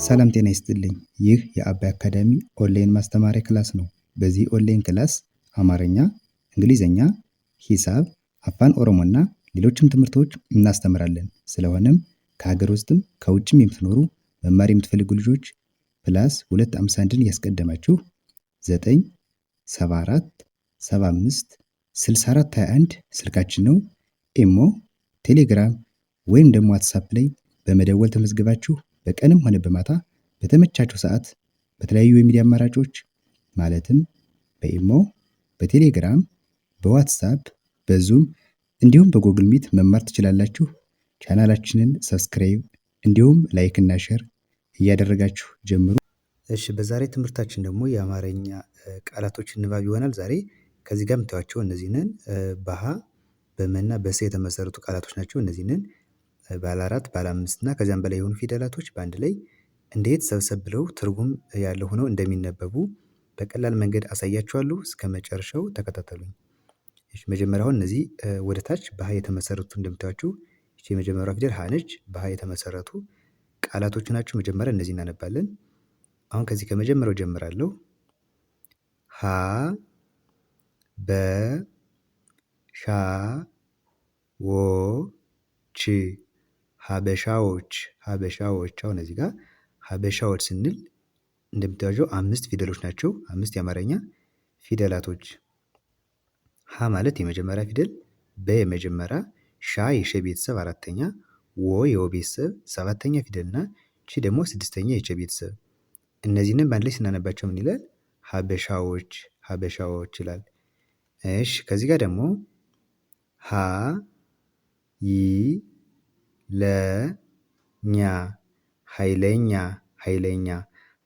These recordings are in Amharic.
ሰላም ጤና ይስጥልኝ። ይህ የአባይ አካዳሚ ኦንላይን ማስተማሪያ ክላስ ነው። በዚህ ኦንላይን ክላስ አማርኛ፣ እንግሊዝኛ፣ ሂሳብ፣ አፋን ኦሮሞና ሌሎችም ትምህርቶች እናስተምራለን። ስለሆነም ከሀገር ውስጥም ከውጭም የምትኖሩ መማር የምትፈልጉ ልጆች ፕላስ 251ን ያስቀደማችሁ 974 75 64 21 ስልካችን ነው። ኢሞ፣ ቴሌግራም ወይም ደግሞ ዋትሳፕ ላይ በመደወል ተመዝግባችሁ በቀንም ሆነ በማታ በተመቻችሁ ሰዓት በተለያዩ የሚዲያ አማራጮች ማለትም በኢሞ፣ በቴሌግራም፣ በዋትሳፕ፣ በዙም እንዲሁም በጉግል ሚት መማር ትችላላችሁ። ቻናላችንን ሰብስክራይብ እንዲሁም ላይክ እና ሼር እያደረጋችሁ ጀምሩ። እሺ፣ በዛሬ ትምህርታችን ደግሞ የአማርኛ ቃላቶችን ንባብ ይሆናል። ዛሬ ከዚህ ጋር የምታዩቸው እነዚህንን በሀ በመና በሰ የተመሰረቱ ቃላቶች ናቸው። እነዚህንን ባለ 4 ባለ 5 እና ከዚያም በላይ የሆኑ ፊደላቶች በአንድ ላይ እንዴት ሰብሰብ ብለው ትርጉም ያለው ሆነው እንደሚነበቡ በቀላል መንገድ አሳያችኋለሁ። እስከ መጨረሻው ተከታተሉኝ። እሺ፣ መጀመሪያው እነዚህ ወደ ታች በሀ የተመሰረቱ እንደምታዩቸው እቺ የመጀመሪያው ፊደል ሀ ነች። በሀ የተመሰረቱ ቃላቶች ናቸው። መጀመሪያ እነዚህ እናነባለን። አሁን ከዚህ ከመጀመሪያው ጀምራለሁ። ሀ በ ሻ ወ ች ሀበሻዎች ሀበሻዎች። አሁን እዚህ ጋር ሀበሻዎች ስንል እንደምታዩቸው 5 ፊደሎች ናቸው። 5 የአማርኛ ፊደላቶች። ሀ ማለት የመጀመሪያ ፊደል፣ በ የመጀመሪያ፣ ሻ የሸ ቤተሰብ 4ኛ፣ ወ የወ ቤተሰብ 7ኛ ፊደል እና ቺ ደግሞ 6ኛ የቸ ቤተሰብ። እነዚህንም በአንድ ላይ ስናነባቸው ምን ይላል? ሀበሻዎች ሀበሻዎች ይላል። እሺ፣ ከዚህ ጋር ደግሞ ሀ ይ ለኛ ኃይለኛ ኃይለኛ።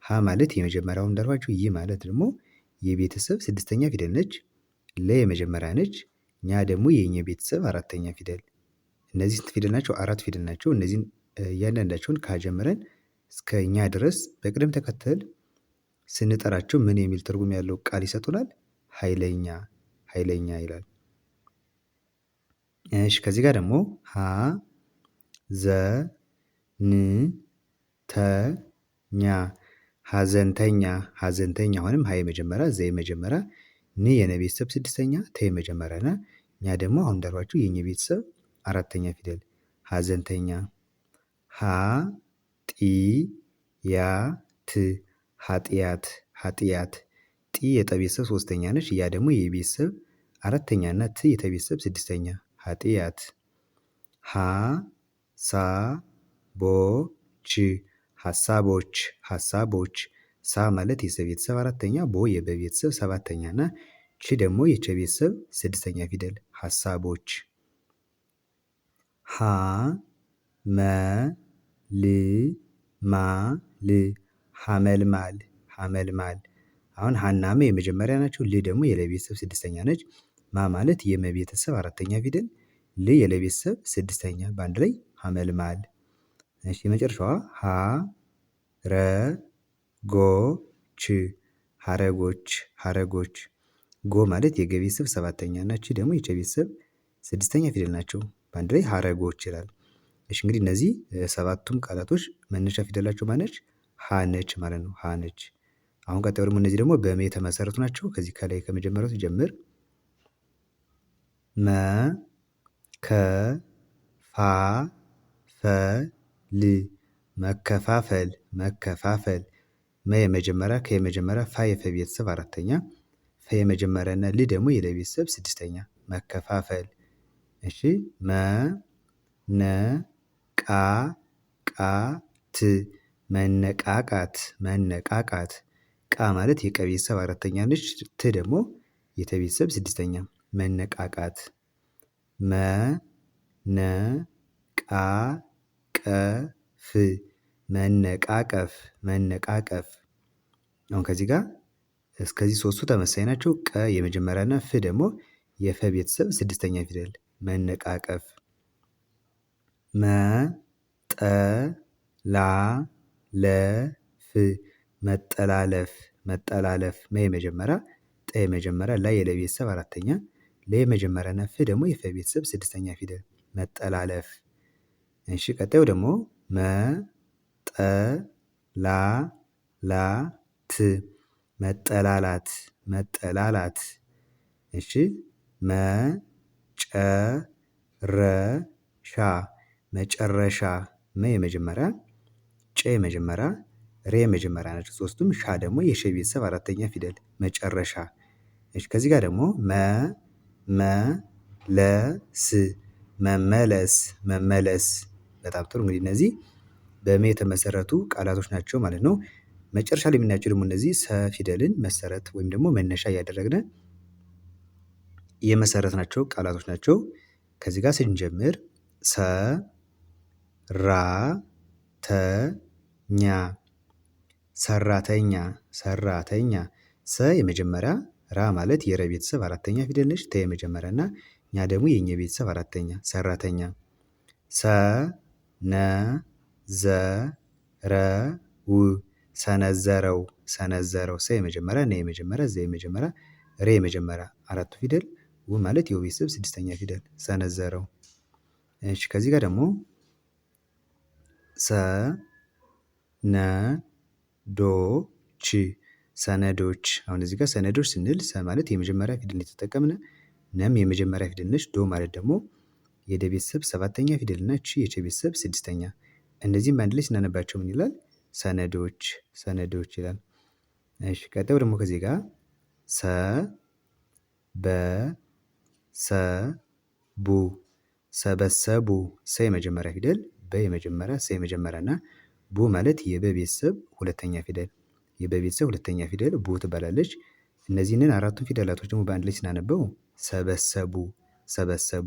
ሀ ማለት የመጀመሪያው እንዳልኳችሁ፣ ይህ ማለት ደግሞ የቤተሰብ 6ኛ ፊደል ነች። ለ የመጀመሪያ ነች። ኛ ደግሞ የኛ ቤተሰብ 4ኛ ፊደል። እነዚህ ስንት ፊደል ናቸው? 4 ፊደል ናቸው። እነዚህን እያንዳንዳቸውን ካጀመረን እስከ ኛ ድረስ በቅደም ተከተል ስንጠራቸው ምን የሚል ትርጉም ያለው ቃል ይሰጡናል? ኃይለኛ ኃይለኛ ይላል። እሺ፣ ከዚህ ጋር ደግሞ ሀ ዘ ን ተ ኛ ሀዘንተኛ ሀዘንተኛ። አሁንም ሀ የመጀመሪያ፣ ዘ የመጀመሪያ፣ ን የነ ቤተሰብ 6ኛ፣ ተ የመጀመሪያ ና ኛ ደግሞ አሁን እንዳልኳችሁ የኘ ቤተሰብ 4ኛ ፊደል ሀዘንተኛ። ሀ ጢ ያ ት ኃጢአት ኃጢአት። ጢ የጠ ቤተሰብ 3ኛ ነች። ያ ደግሞ የቤተሰብ 4ኛ እና ት የተ ቤተሰብ 6ኛ ኃጢአት። ሀ ሳ ቦ ች ሀሳቦች ሀሳቦች። ሳ ማለት የሰ ቤተሰብ 4ኛ፣ ቦ የበ ቤተሰብ 7ኛ እና ች ደግሞ የቸ ቤተሰብ 6ኛ ፊደል ሀሳቦች። ሀ መ ል ማ ል ሐመልማል ሐመልማል። አሁን ሀና መ የመጀመሪያ ናቸው። ል ደግሞ የለ ቤተሰብ 6ኛ ነች። ማ ማለት የመ ቤተሰብ 4ኛ ፊደል፣ ል የለ ቤተሰብ 6ኛ፣ በአንድ ላይ ሐመልማል። እሺ፣ የመጨረሻዋ ሀ ረ ጎ ች ሀረጎች ሀረጎች። ጎ ማለት የገ ቤተሰብ 7ኛ እና ች ደግሞ የቸ ቤተሰብ 6ኛ ፊደል ናቸው። በአንድ ላይ ሀረጎች ይላል። እሺ፣ እንግዲህ እነዚህ 7ቱም ቃላቶች መነሻ ፊደላቸው ማነች? ሀ ነች ማለት ነው። ሀ ነች። አሁን ቀጣዩ ደግሞ እነዚህ ደግሞ በመ የተመሰረቱ ናቸው። ከዚህ ከላይ ከመጀመሪያው ሲጀምር መ ከ ፋ ፈ ል መከፋፈል መከፋፈል። መ የመጀመሪያ፣ ከ የመጀመሪያ፣ ፋ የፈ ቤተሰብ 4ኛ፣ ፈ የመጀመሪያ እና ል ደግሞ የለ ቤተሰብ 6ኛ መከፋፈል። እሺ፣ መ ነ ቃ ቃ ት መነቃቃት መነቃቃት። ቃ ማለት የቀ ቤተሰብ 4ኛ ነች። ት ደግሞ የተ ቤተሰብ 6ኛ መነቃቃት። መ ነ ቃ ቀ ፍ መነቃቀፍ መነቃቀፍ። አሁን ከዚህ ጋር እስከዚህ 3ቱ ተመሳሳይ ናቸው። ቀ የመጀመሪያ እና ፍ ደግሞ የፈ ቤተሰብ 6ኛ ፊደል መነቃቀፍ። መ ጠ ላ ለ ፍ መጠላለፍ መጠላለፍ። መ የመጀመሪያ፣ ጠ የመጀመሪያ፣ ላ የለ ቤተሰብ 4ኛ፣ ለ የመጀመሪያ እና ፍ ደግሞ የፈ ቤተሰብ 6ኛ ፊደል መጠላለፍ። እሺ፣ ቀጣዩ ደግሞ መ ጠ መጠላላት መጠላላት። እሺ መጨረሻ መ የመጀመሪያ ጨ የመጀመሪያ ሬ የመጀመሪያ ናቸው ሶስቱም ሻ ደግሞ የሸ ቤተሰብ አራተኛ ፊደል መጨረሻ። እሺ ከዚህ ጋር ደግሞ መመለስ በጣም ጥሩ እንግዲህ እነዚህ በመ የተመሰረቱ ቃላቶች ናቸው ማለት ነው። መጨረሻ ላይ የምናያቸው ደግሞ እነዚህ ሰ ፊደልን መሰረት ወይም ደግሞ መነሻ እያደረግን የመሰረትናቸው ቃላቶች ናቸው። ከዚህ ጋር ስንጀምር ሰራተኛ ሰ የመጀመሪያ ራ ማለት የረ ቤተሰብ አራተኛ ፊደል ነች። ተ የመጀመሪያ እና ኛ ደግሞ የኘ ቤተሰብ አራተኛ ሰራተኛ። ሰነዘረው ሰ የመጀመሪያ ነ የመጀመሪያ ዘ የመጀመሪያ ሬ የመጀመሪያ አራቱ ፊደል ው ማለት የው ቤተሰብ ስድስተኛ ፊደል ሰነዘረው። እሺ ከዚህ ጋር ደግሞ ሰነዶች አሁን እዚህ ጋር ሰነዶች ስንል ሰ ማለት የመጀመሪያ ፊደል የተጠቀምነ ነም የመጀመሪያ ፊደል ነች። ዶ ማለት ደግሞ የደ ቤተሰብ ሰባተኛ ፊደል እና ቺ የቸ ቤተሰብ ስድስተኛ። እነዚህም በአንድ ላይ ስናነባቸው ምን ይላል? ሰነዶች ይላል። እሺ ቀጣዩ ደግሞ ከዚህ ጋር ሰበሰቡ ሰ የመጀመሪያ ፊደል በ የመጀመሪያ ሰ የመጀመሪያ እና ቡ ማለት የበ ቤተሰብ ሁለተኛ ፊደል የበ ቤተሰብ ሁለተኛ ፊደል ቡ ትባላለች። እነዚህን አራቱን ፊደላቶች ደግሞ በአንድ ላይ ስናነበው ሰበሰቡ።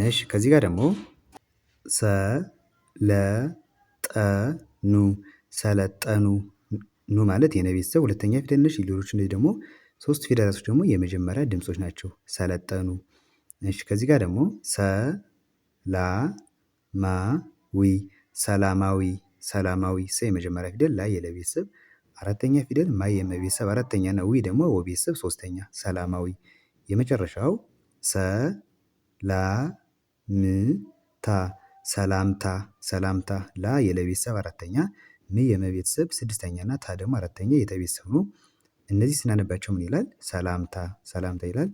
እሺ ከዚህ ጋር ደግሞ ሰለጠኑ ኑ ማለት የነ ቤተሰብ ሁለተኛ ፊደል ነች። ሌሎች እነዚህ ደግሞ ሶስት ፊደላቶች ደግሞ የመጀመሪያ ድምጾች ናቸው። ሰለጠኑ። እሺ ከዚህ ጋር ደግሞ ሰላማዊ ሰ የመጀመሪያ ፊደል ላይ የለ ቤተሰብ አራተኛ ፊደል ማ የመ ቤተሰብ አራተኛ እና ዊ ደግሞ ወ ቤተሰብ ሶስተኛ ሰላማዊ። የመጨረሻው ሰላምታ ላ የለ ቤተሰብ አራተኛ ም የመ ቤተሰብ ስድስተኛ እና ታ ደግሞ አራተኛ የተ ቤተሰብ ነው። እነዚህ ስናነባቸው ምን ይላል? ሰላምታ ይላል።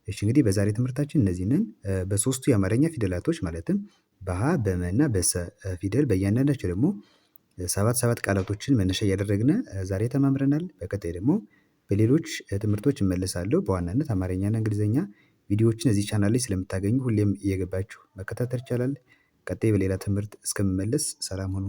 እሺ እንግዲህ በዛሬ ትምህርታችን እነዚህንን በሶስቱ የአማርኛ ፊደላቶች ማለትም በሀ በመ እና በሰ ፊደል በእያንዳንዳቸው ደግሞ ሰባት ቃላቶችን መነሻ እያደረግን ዛሬ ተማምረናል። በቀጣይ ደግሞ በሌሎች ትምህርቶች እመለሳለሁ። በዋናነት አማርኛና እንግሊዘኛ ቪዲዮዎችን እዚህ ቻናል ላይ ስለምታገኙ ሁሌም እየገባችሁ መከታተል ይቻላል። ቀጣይ በሌላ ትምህርት እስከምመለስ ሰላም ሁኑ።